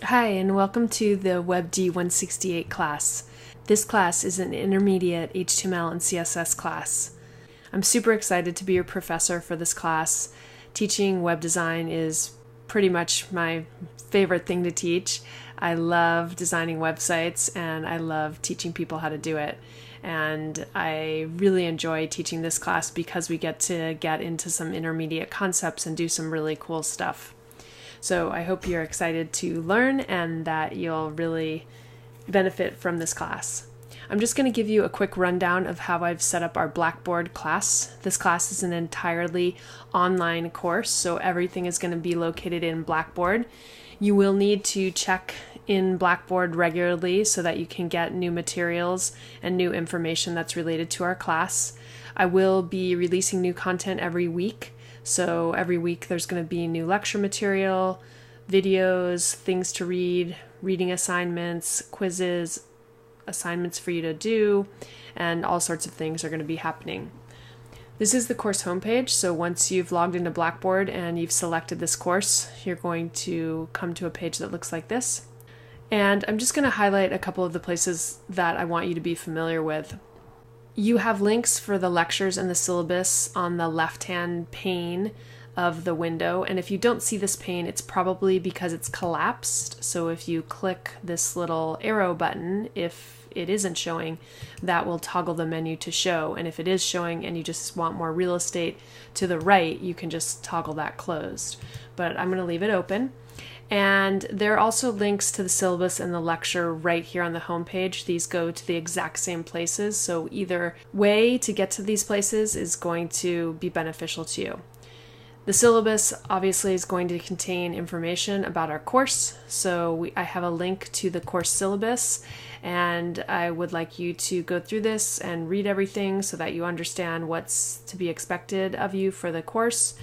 Hi, and welcome to the WebD 168 class. This class is an intermediate HTML and CSS class. I'm super excited to be your professor for this class. Teaching web design is pretty much my favorite thing to teach. I love designing websites and I love teaching people how to do it. And I really enjoy teaching this class because we get to get into some intermediate concepts and do some really cool stuff. So I hope you're excited to learn and that you'll really benefit from this class. I'm just going to give you a quick rundown of how I've set up our Blackboard class. This class is an entirely online course, so everything is going to be located in Blackboard. You will need to check in Blackboard regularly so that you can get new materials and new information that's related to our class. I will be releasing new content every week. So every week there's going to be new lecture material, videos, things to read, reading assignments, quizzes, assignments for you to do, and all sorts of things are going to be happening. This is the course homepage, so once you've logged into Blackboard and you've selected this course, you're going to come to a page that looks like this. And I'm just going to highlight a couple of the places that I want you to be familiar with. You have links for the lectures and the syllabus on the left-hand pane of the window, and if you don't see this pane, it's probably because it's collapsed. So if you click this little arrow button, if it isn't showing, that will toggle the menu to show, and if it is showing and you just want more real estate to the right, you can just toggle that closed. But I'm going to leave it open. And there are also links to the syllabus and the lecture right here on the homepage. These go to the exact same places, so either way to get to these places is going to be beneficial to you. The syllabus obviously is going to contain information about our course, so I have a link to the course syllabus, and I would like you to go through this and read everything so that you understand what's to be expected of you for the course.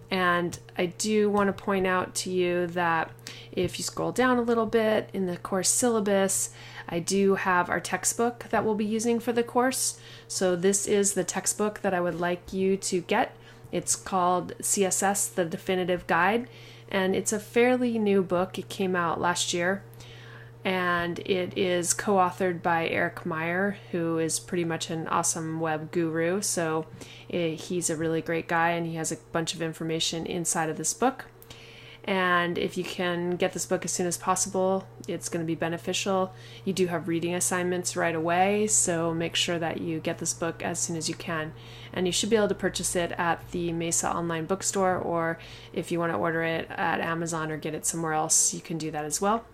And I do want to point out to you that if you scroll down a little bit in the course syllabus, I do have our textbook that we'll be using for the course. So this is the textbook that I would like you to get. It's called CSS, The Definitive Guide, and it's a fairly new book. It came out last year, and it is co-authored by Eric Meyer, who is pretty much an awesome web guru. So he's a really great guy, and he has a bunch of information inside of this book. And if you can get this book as soon as possible, it's going to be beneficial. You do have reading assignments right away, so make sure that you get this book as soon as you can. And you should be able to purchase it at the Mesa online bookstore, or if you want to order it at Amazon or get it somewhere else, you can do that as well.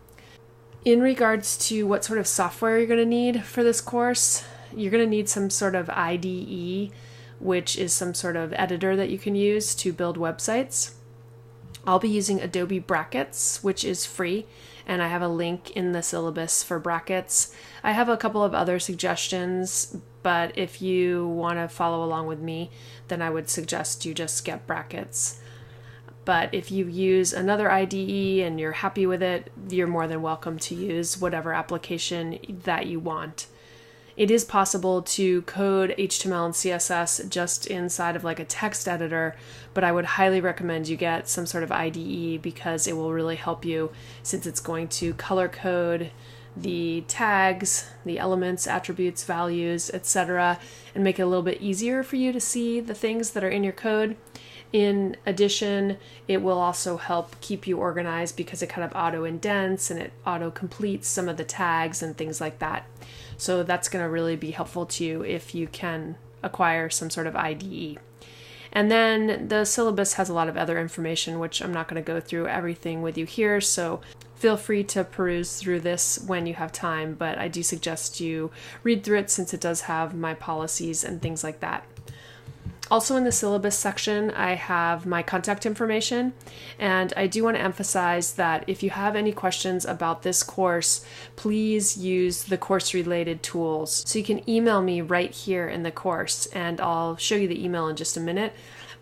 In regards to what sort of software you're going to need for this course, you're going to need some sort of IDE, which is some sort of editor that you can use to build websites. I'll be using Adobe Brackets, which is free, and I have a link in the syllabus for Brackets. I have a couple of other suggestions, but if you want to follow along with me, then I would suggest you just get Brackets. But if you use another IDE and you're happy with it, you're more than welcome to use whatever application that you want. It is possible to code HTML and CSS just inside of like a text editor, but I would highly recommend you get some sort of IDE because it will really help you, since it's going to color code the tags, the elements, attributes, values, etc., and make it a little bit easier for you to see the things that are in your code. In addition, it will also help keep you organized because it kind of auto-indents and it auto-completes some of the tags and things like that. So that's going to really be helpful to you if you can acquire some sort of IDE. And then the syllabus has a lot of other information, which I'm not going to go through everything with you here, so feel free to peruse through this when you have time, but I do suggest you read through it since it does have my policies and things like that. Also in the syllabus section, I have my contact information, and I do want to emphasize that if you have any questions about this course, please use the course-related tools. So you can email me right here in the course, and I'll show you the email in just a minute.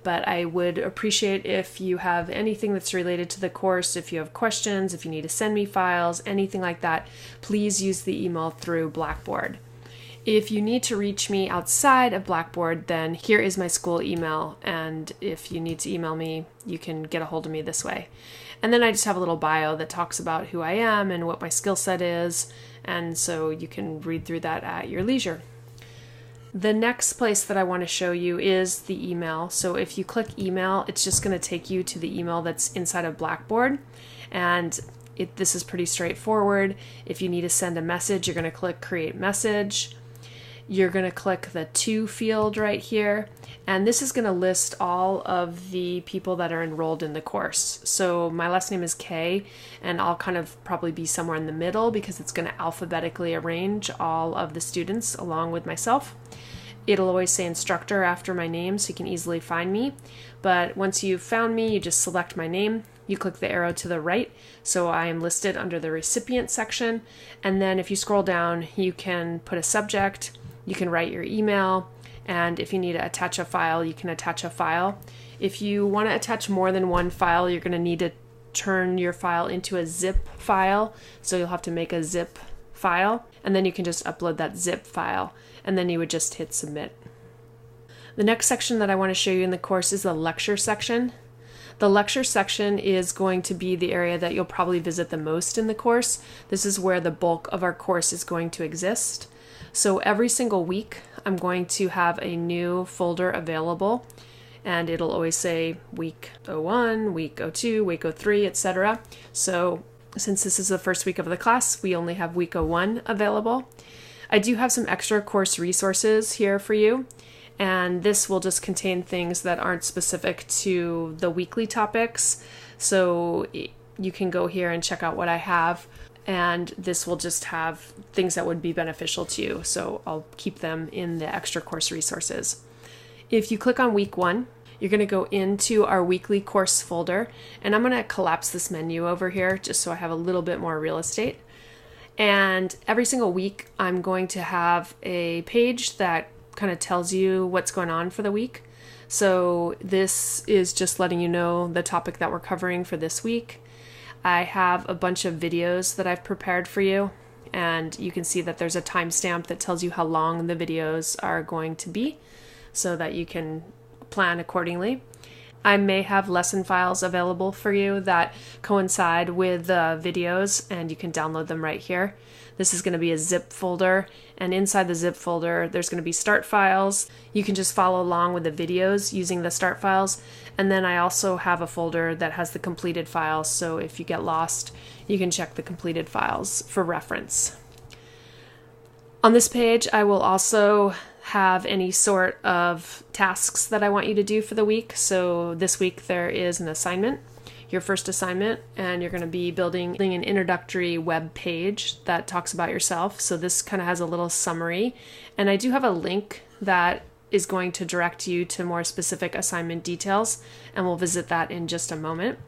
But I would appreciate if you have anything that's related to the course, if you have questions, if you need to send me files, anything like that, please use the email through Blackboard. If you need to reach me outside of Blackboard, then here is my school email, and if you need to email me, you can get a hold of me this way. And then I just have a little bio that talks about who I am and what my skill set is, and so you can read through that at your leisure. The next place that I want to show you is the email. So if you click email, it's just going to take you to the email that's inside of Blackboard. And this is pretty straightforward. If you need to send a message, you're going to click create message. You're going to click the to field right here. And this is going to list all of the people that are enrolled in the course. So my last name is Kay, and I'll kind of probably be somewhere in the middle because it's going to alphabetically arrange all of the students along with myself. It'll always say instructor after my name, so you can easily find me. But once you've found me, you just select my name. You click the arrow to the right, so I am listed under the recipient section. And then if you scroll down, you can put a subject, you can write your email, and if you need to attach a file, you can attach a file. If you want to attach more than one file, you're going to need to turn your file into a zip file. So you'll have to make a zip file, and then you can just upload that zip file, and then you would just hit submit. The next section that I want to show you in the course is the lecture section. The lecture section is going to be the area that you'll probably visit the most in the course. This is where the bulk of our course is going to exist. So every single week, I'm going to have a new folder available, and it'll always say week 01, week 02, week 03, etc. So since this is the first week of the class, we only have week 01 available. I do have some extra course resources here for you, and this will just contain things that aren't specific to the weekly topics. So you can go here and check out what I have, and this will just have things that would be beneficial to you. So I'll keep them in the extra course resources. If you click on week 1, you're going to go into our weekly course folder, and I'm going to collapse this menu over here just so I have a little bit more real estate. And every single week, I'm going to have a page that kind of tells you what's going on for the week. So this is just letting you know the topic that we're covering for this week. I have a bunch of videos that I've prepared for you, and you can see that there's a timestamp that tells you how long the videos are going to be so that you can plan accordingly. I may have lesson files available for you that coincide with the videos, and you can download them right here. This is going to be a zip folder, and inside the zip folder there's going to be start files. You can just follow along with the videos using the start files, and then I also have a folder that has the completed files, so if you get lost you can check the completed files for reference. On this page I will also have any sort of tasks that I want you to do for the week. So this week there is an assignment, your first assignment, and you're going to be building an introductory web page that talks about yourself. So this kind of has a little summary, and I do have a link that is going to direct you to more specific assignment details, and we'll visit that in just a moment.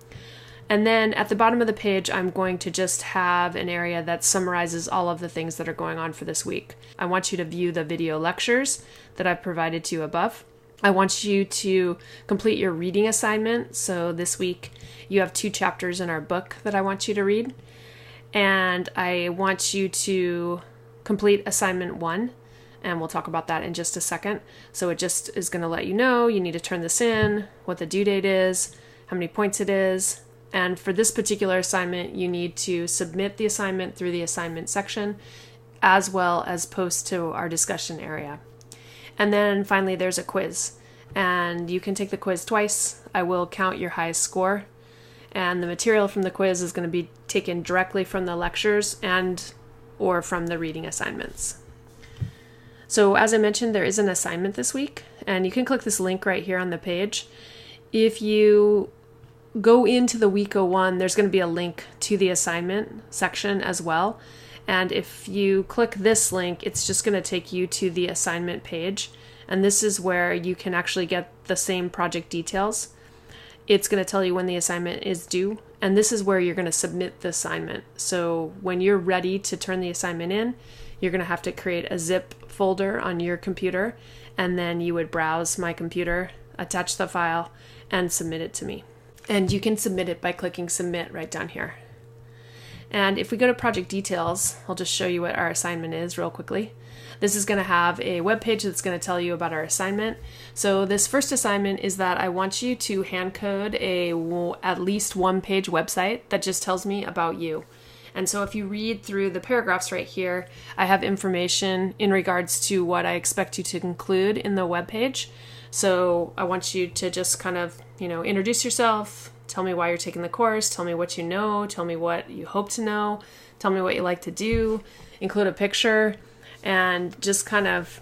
And then at the bottom of the page, I'm going to just have an area that summarizes all of the things that are going on for this week. I want you to view the video lectures that I've provided to you above. I want you to complete your reading assignment. So this week you have 2 chapters in our book that I want you to read. And I want you to complete assignment 1. And we'll talk about that in just a second. So it just is going to let you know you need to turn this in, what the due date is, how many points it is. And for this particular assignment, you need to submit the assignment through the assignment section, as well as post to our discussion area. And then finally, there's a quiz. And you can take the quiz twice. I will count your highest score. And the material from the quiz is going to be taken directly from the lectures or from the reading assignments. So as I mentioned, there is an assignment this week, and you can click this link right here on the page. If you go into the week 01, there's going to be a link to the assignment section as well. And if you click this link, it's just going to take you to the assignment page. And this is where you can actually get the same project details. It's going to tell you when the assignment is due. And this is where you're going to submit the assignment. So when you're ready to turn the assignment in, you're going to have to create a zip folder on your computer. And then you would browse my computer, attach the file, and submit it to me. And you can submit it by clicking submit right down here. And if we go to project details, I'll just show you what our assignment is real quickly. This is going to have a web page that's going to tell you about our assignment. So this first assignment is that I want you to hand code at least one-page website that just tells me about you. And so if you read through the paragraphs right here, I have information in regards to what I expect you to include in the web page. So I want you to just kind of, introduce yourself, tell me why you're taking the course, tell me what you know, tell me what you hope to know, tell me what you like to do, include a picture, and just kind of,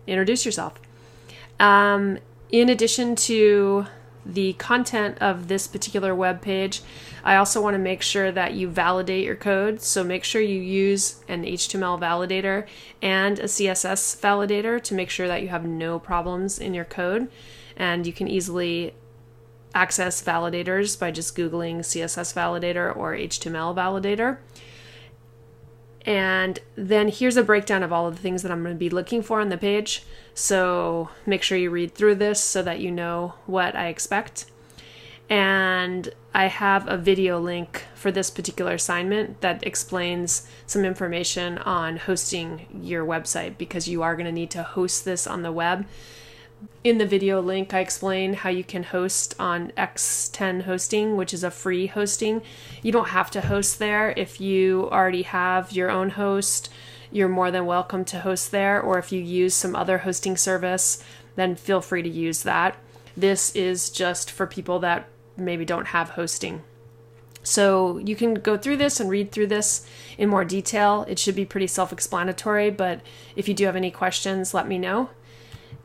introduce yourself. In addition to the content of this particular web page, I also want to make sure that you validate your code. So make sure you use an HTML validator and a CSS validator to make sure that you have no problems in your code. And you can easily access validators by just Googling CSS validator or HTML validator. And then here's a breakdown of all of the things that I'm going to be looking for on the page. So make sure you read through this so that you know what I expect. And I have a video link for this particular assignment that explains some information on hosting your website, because you are going to need to host this on the web. In the video link, I explain how you can host on X10 hosting, which is a free hosting. You don't have to host there. If you already have your own host, you're more than welcome to host there. Or if you use some other hosting service, then feel free to use that. This is just for people that maybe don't have hosting. So you can go through this and read through this in more detail. It should be pretty self-explanatory, but if you do have any questions, let me know.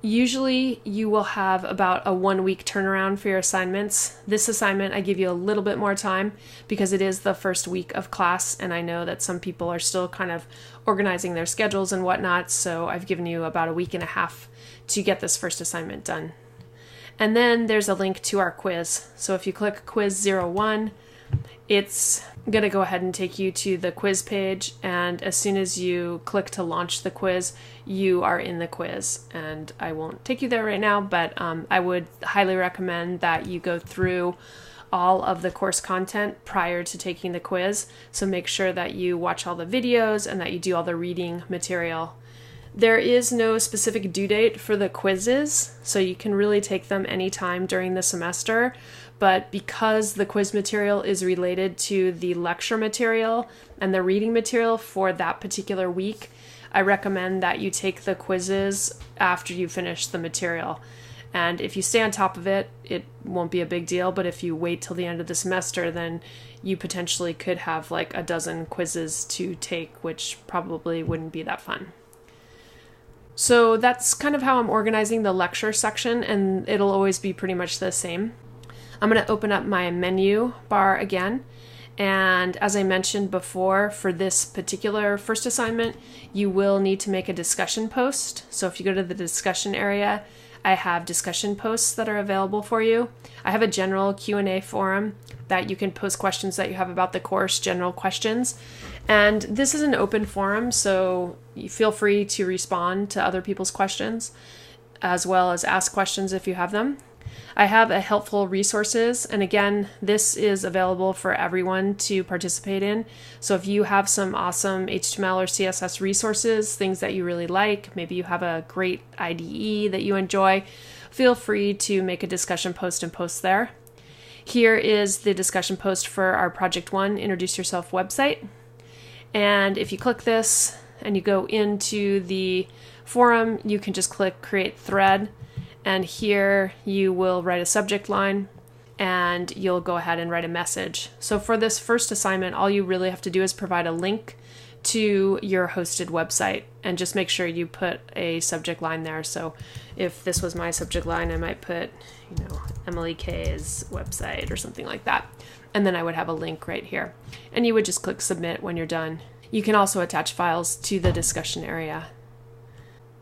Usually you will have about a 1-week turnaround for your assignments. This assignment, I give you a little bit more time because it is the first week of class, and I know that some people are still kind of organizing their schedules and whatnot, so I've given you about a week and a half to get this first assignment done. And then there's a link to our quiz. So if you click quiz 01, it's going to go ahead and take you to the quiz page, and as soon as you click to launch the quiz, you are in the quiz. And I won't take you there right now, but I would highly recommend that you go through all of the course content prior to taking the quiz. So make sure that you watch all the videos and that you do all the reading material. There is no specific due date for the quizzes, so you can really take them anytime during the semester. But because the quiz material is related to the lecture material and the reading material for that particular week, I recommend that you take the quizzes after you finish the material. And if you stay on top of it, it won't be a big deal. But if you wait till the end of the semester, then you potentially could have like a dozen quizzes to take, which probably wouldn't be that fun. So that's kind of how I'm organizing the lecture section, and it'll always be pretty much the same. I'm going to open up my menu bar again, and as I mentioned before, for this particular first assignment, you will need to make a discussion post. So if you go to the discussion area, I have discussion posts that are available for you. I have a general Q&A forum that you can post questions that you have about the course, general questions. And this is an open forum, so you feel free to respond to other people's questions, as well as ask questions if you have them. I have a helpful resources, and again, this is available for everyone to participate in. So if you have some awesome HTML or CSS resources, things that you really like, maybe you have a great IDE that you enjoy, feel free to make a discussion post and post there. Here is the discussion post for our Project 1 Introduce Yourself website. And if you click this and you go into the forum, you can just click Create Thread. And here you will write a subject line and you'll go ahead and write a message. So for this first assignment, all you really have to do is provide a link to your hosted website and just make sure you put a subject line there. So if this was my subject line, I might put, Emily K's website or something like that. And then I would have a link right here. And you would just click submit when you're done. You can also attach files to the discussion area.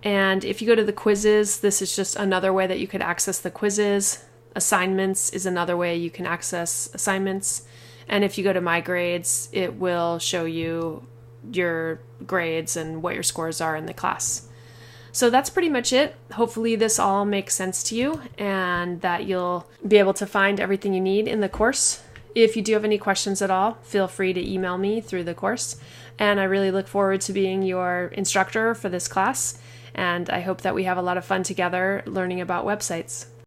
And if you go to the quizzes, this is just another way that you could access the quizzes. Assignments is another way you can access assignments. And if you go to My Grades, it will show you your grades and what your scores are in the class. So that's pretty much it. Hopefully this all makes sense to you and that you'll be able to find everything you need in the course. If you do have any questions at all, feel free to email me through the course. And I really look forward to being your instructor for this class. And I hope that we have a lot of fun together learning about websites.